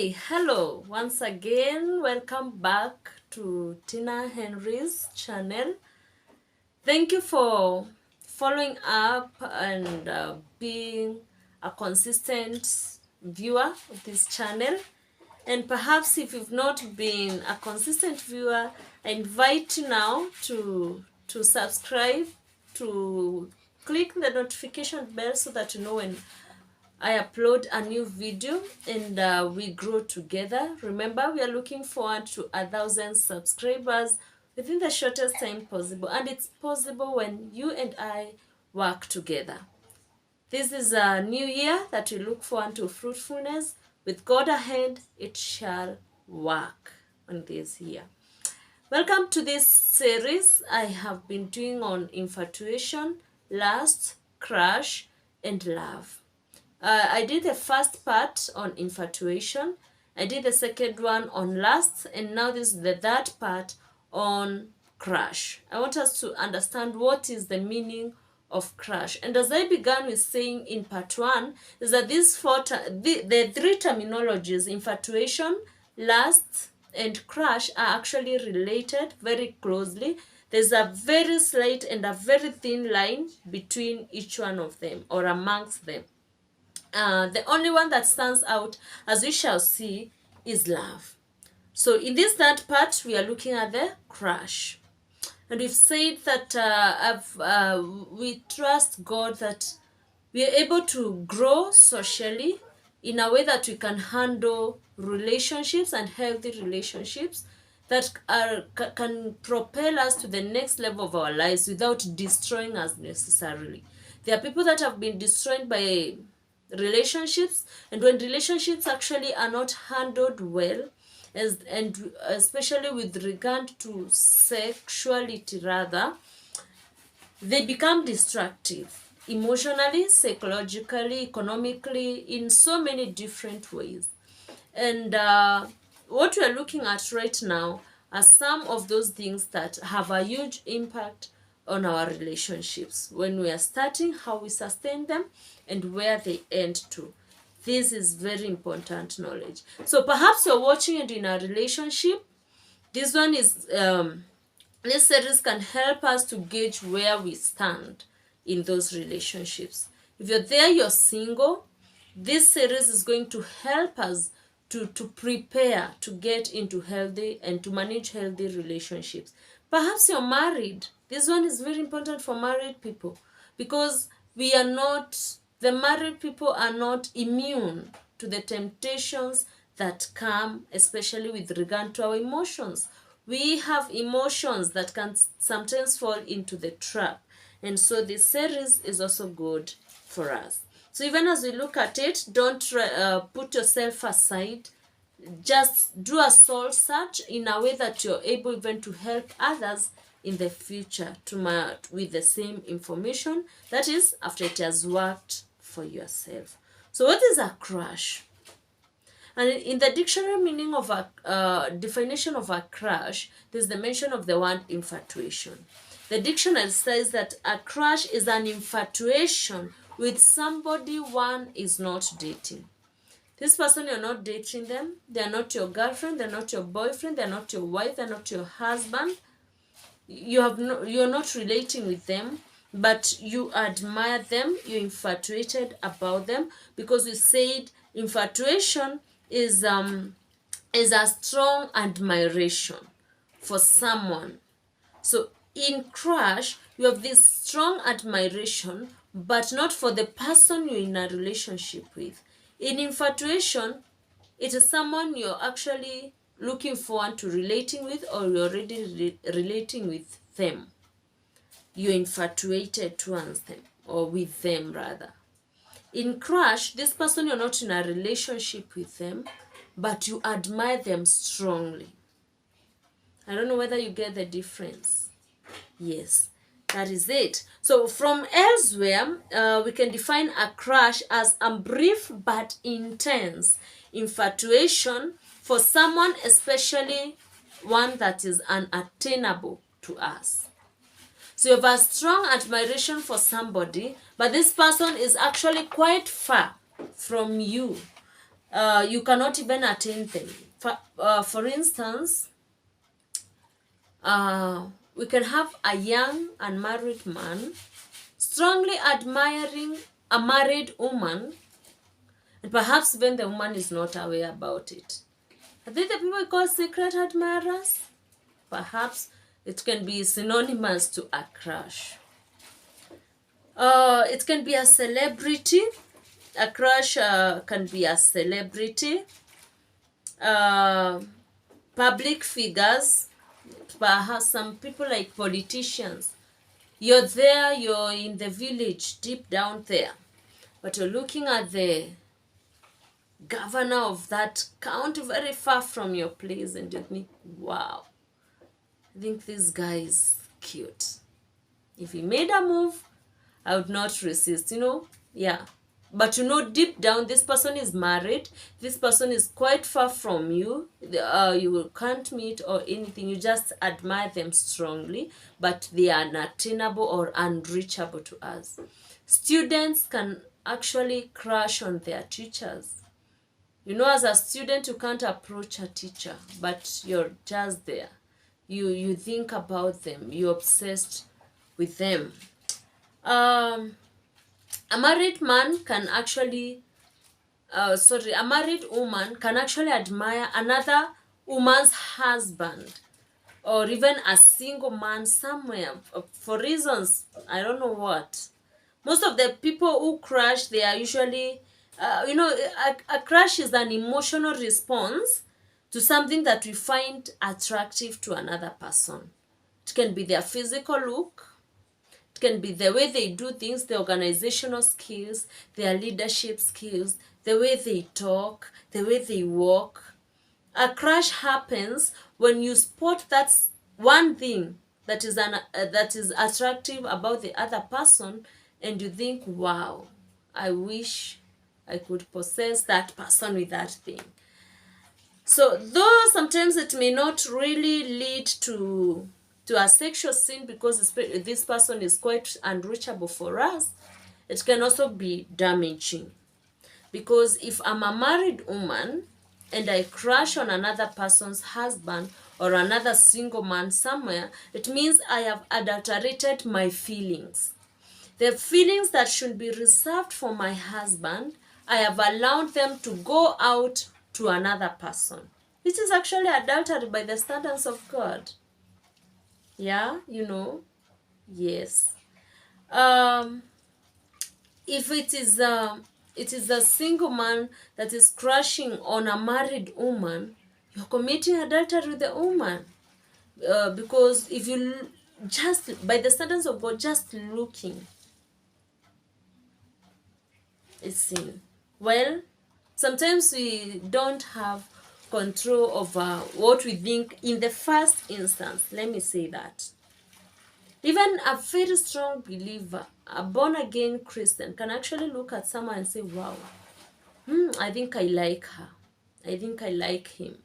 Hello once again. Welcome back to Tina Henry's channel. Thank you for following up and being a consistent viewer of this channel. And perhaps if you've not been a consistent viewer, I invite you now to subscribe, to click the notification bell so that you know when I upload a new video and we grow together. Remember, we are looking forward to 1,000 subscribers within the shortest time possible. And it's possible when you and I work together. This is a new year that we look forward to fruitfulness. With God ahead, it shall work on this year. Welcome to this series I have been doing on infatuation, lust, crush, and love. I did the first part on infatuation. I did the second one on lust, and now this is the third part on crush. I want us to understand what is the meaning of crush. And as I began with saying in part one, is that these the three terminologies, infatuation, lust, and crush, are actually related very closely. There's a very slight and a very thin line between each one of them or amongst them. The only one that stands out, as we shall see, is love. So in this third part, we are looking at the crush. And we've said that we trust God that we are able to grow socially in a way that we can handle relationships and healthy relationships that can propel us to the next level of our lives without destroying us necessarily. There are people that have been destroyed by relationships, and when relationships actually are not handled well, and especially with regard to sexuality rather, they become destructive emotionally, psychologically, economically, in so many different ways. And what we're looking at right now are some of those things that have a huge impact on our relationships when we are starting, how we sustain them, and where they end to. This is very important knowledge. So perhaps you're watching it in a relationship. This one is this series can help us to gauge where we stand in those relationships. If you're there, you're single, this series is going to help us to prepare to get into healthy and to manage healthy relationships. Perhaps you're married. This one is very important for married people because the married people are not immune to the temptations that come, especially with regard to our emotions. We have emotions that can sometimes fall into the trap. And so this series is also good for us. So even as we look at it, don't put yourself aside. Just do a soul search in a way that you're able even to help others in the future with the same information. That is, after it has worked for yourself. So what is a crush? And in the dictionary meaning of a definition of a crush, there's the mention of the word infatuation. The dictionary says that a crush is an infatuation with somebody one is not dating. This person, you're not dating them. They're not your girlfriend. They're not your boyfriend. They're not your wife. They're not your husband. You're not relating with them, but you admire them. You're infatuated about them because we said infatuation is a strong admiration for someone. So in crush, you have this strong admiration, but not for the person you're in a relationship with. In infatuation, it is someone you're actually looking forward to relating with, or you're already relating with them. You're infatuated towards them, or with them rather. In crush, this person, you're not in a relationship with them, but you admire them strongly. I don't know whether you get the difference. Yes, that is it. So from elsewhere, we can define a crush as a brief but intense infatuation for someone, especially one that is unattainable to us. So you have a strong admiration for somebody, but this person is actually quite far from you. you cannot even attain them. For instance, we can have a young unmarried man strongly admiring a married woman, and perhaps even the woman is not aware about it. Are they the people we call secret admirers? Perhaps it can be synonymous to a crush. It can be a celebrity. A crush can be a celebrity. Public figures, perhaps some people like politicians. You're there, you're in the village, deep down there, but you're looking at the governor of that county very far from your place, and you think, wow, I think this guy is cute. If he made a move, I would not resist, yeah. But deep down, this person is married. This person is quite far from you. You can't meet or anything. You just admire them strongly, but they are unattainable or unreachable to us. Students can actually crush on their teachers. As a student, you can't approach a teacher, but you're just there. You think about them. You're obsessed with them. A married man can actually, a married woman can actually admire another woman's husband, or even a single man somewhere for reasons, I don't know what. Most of the people who crush, they are usually, a crush is an emotional response to something that we find attractive to another person. It can be their physical look. It can be the way they do things, the organizational skills, their leadership skills, the way they talk, the way they walk. A crush happens when you spot that one thing that is attractive about the other person, and you think, wow, I wish I could possess that person with that thing. So though sometimes it may not really lead to a sexual sin because this person is quite unreachable for us, it can also be damaging. Because if I'm a married woman and I crush on another person's husband or another single man somewhere, it means I have adulterated my feelings. The feelings that should be reserved for my husband, I have allowed them to go out to another person. This is actually adultery by the standards of God. Yeah, yes. If it is a single man that is crushing on a married woman, you're committing adultery with the woman. Because if you just, by the standards of God, just looking is sin. Well, sometimes we don't have control over what we think in the first instance. Let me say that. Even a very strong believer, a born-again Christian, can actually look at someone and say, wow, I think I like her. I think I like him.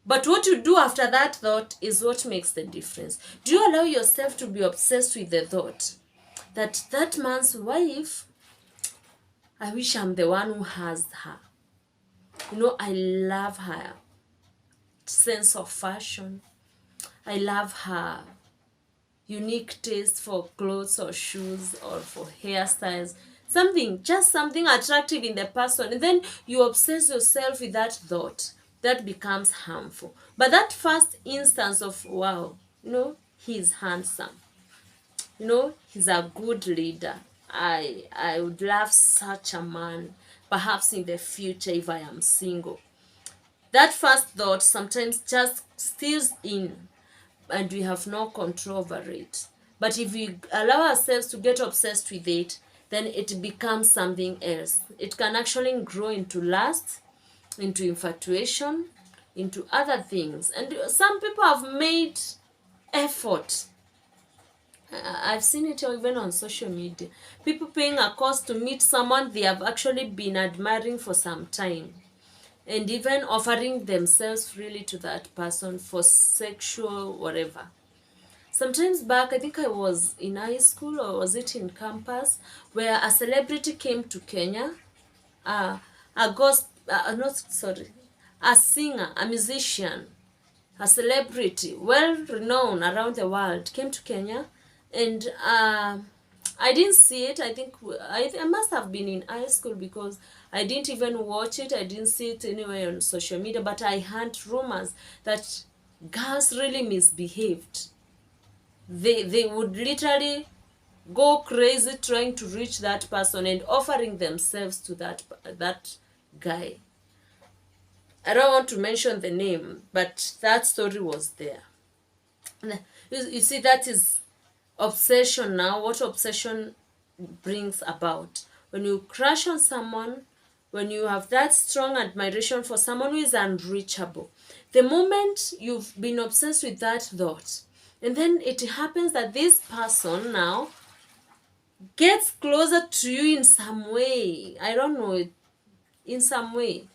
But what you do after that thought is what makes the difference. Do you allow yourself to be obsessed with the thought that that man's wife, I wish I'm the one who has her. I love her sense of fashion. I love her unique taste for clothes or shoes or for hairstyles. Just something attractive in the person. And then you obsess yourself with that thought. That becomes harmful. But that first instance of, wow, he's handsome. He's a good leader. I would love such a man, perhaps in the future if I am single. That first thought sometimes just steals in and we have no control over it. But if we allow ourselves to get obsessed with it, then it becomes something else. It can actually grow into lust, into infatuation, into other things. And some people have made effort. I've seen it even on social media. People paying a cost to meet someone they have actually been admiring for some time, and even offering themselves freely to that person for sexual whatever. Sometimes back, I think I was in high school or was it in campus, where a celebrity came to Kenya. A not sorry, a singer, a musician, a celebrity, well renowned around the world, came to Kenya, and I didn't see it. I think I must have been in high school because I didn't even watch it. I didn't see it anywhere on social media, but I heard rumors that girls really misbehaved. They would literally go crazy trying to reach that person and offering themselves to that guy. I don't want to mention the name, but that story was there. You see, that is obsession now. What obsession brings about. When you crush on someone, when you have that strong admiration for someone who is unreachable, the moment you've been obsessed with that thought, and then it happens that this person now gets closer to you in some way, I don't know, in some way,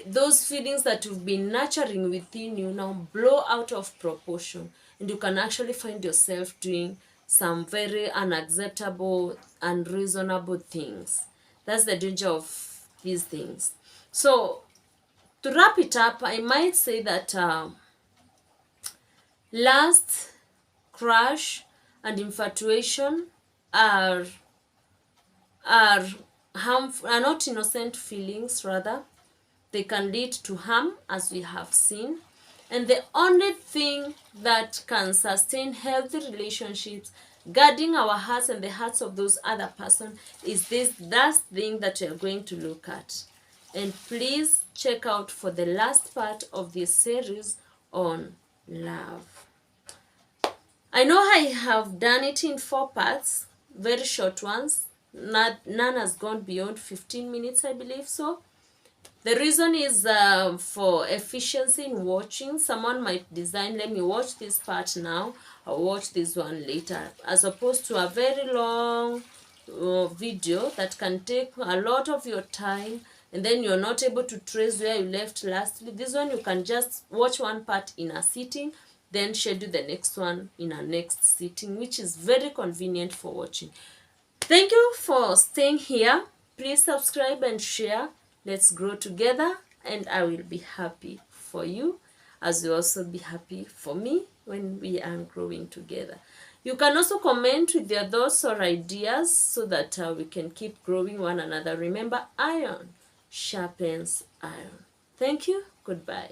those feelings that you've been nurturing within you now blow out of proportion, and you can actually find yourself doing some very unacceptable, unreasonable things. That's the danger of these things. So, to wrap it up, I might say that lust, crush, and infatuation are harmful, are not innocent feelings, rather. They can lead to harm, as we have seen. And the only thing that can sustain healthy relationships, guarding our hearts and the hearts of those other person, is this last thing that we are going to look at. And please check out for the last part of this series on love. I know I have done it in 4 parts, very short ones. None has gone beyond 15 minutes, I believe so. The reason is for efficiency in watching. Someone might design, let me watch this part now, I'll watch this one later, as opposed to a very long video that can take a lot of your time, and then you're not able to trace where you left lastly. This one you can just watch one part in a sitting, then schedule the next one in a next sitting, which is very convenient for watching. Thank you for staying here. Please subscribe and share. Let's grow together, and I will be happy for you, as you also be happy for me when we are growing together. You can also comment with your thoughts or ideas so that we can keep growing one another. Remember, iron sharpens iron. Thank you. Goodbye.